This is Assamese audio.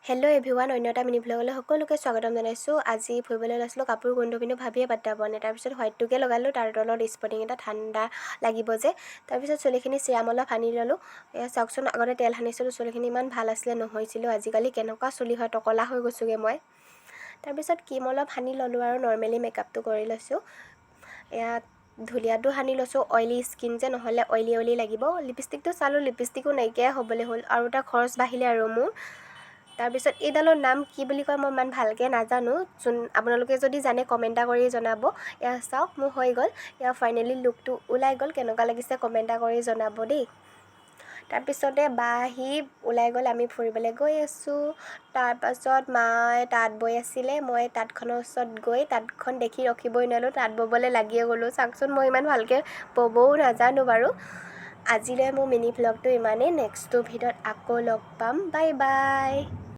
হেল্ল' এভৰিৱান, অন্য এটা মিনি ভ্লগলৈ সকলোকে স্বাগতম জনাইছোঁ। আজি ফুৰিবলৈ লৈছিলোঁ, কাপোৰ কোনটো পিন্ধো ভাবিয়ে পাত্তা পোৱা নাই। তাৰপিছত হোৱাইটটোকে লগালোঁ, তাৰ তলত স্পৰ্টিং এটা, ঠাণ্ডা লাগিব যে। তাৰপিছত চুলিখিনি চিৰাম অলপ সানি ল'লোঁ। এয়া চাওকচোন, আগতে তেল সানিছিলোঁ, চুলিখিনি ইমান ভাল আছিলে, নহৈছিলোঁ। আজিকালি কেনেকুৱা চুলি হয়, টকলা হৈ গৈছোঁগৈ মই। তাৰপিছত ক্ৰীম অলপ সানি ল'লোঁ আৰু নৰ্মেলি মেকআপটো কৰি লৈছোঁ। এয়া ধুলীয়াটো সানি লৈছোঁ, অইলি স্কিন যে, নহ'লে অইলি লাগিব। লিপষ্টিকটো চালোঁ, লিপষ্টিকো নাইকিয়াই হ'বলৈ হ'ল আৰু এটা খৰচ বাঢ়িলে আৰু মোৰ। তাৰপিছত এইডালৰ নাম কি বুলি কয় মই ইমান ভালকৈ নাজানো। আপোনালোকে যদি জানে কমেণ্ট এটা কৰি জনাব। এয়া চাওক, মোৰ হৈ গ'ল। এয়া ফাইনেলি লুকটো ওলাই গ'ল, কেনেকুৱা লাগিছে কমেণ্ট এটা কৰি জনাব দেই। তাৰপিছতে বা আহি ওলাই গ'ল, আমি ফুৰিবলৈ গৈ আছোঁ। তাৰপাছত মায়ে তাঁত বৈ আছিলে, মই তাঁতখনৰ ওচৰত গৈ তাঁতখন দেখি ৰখিবই নোৱাৰিলোঁ, তাঁত ব'বলৈ লাগিয়ে গ'লোঁ। চাওকচোন, মই ইমান ভালকৈ ব'বও নাজানো বাৰু। আজিলৈ মোৰ মিনি ভ্লগটো ইমানেই। নেক্সটটো ভিডিঅ'ত আকৌ লগ পাম। Bye bye.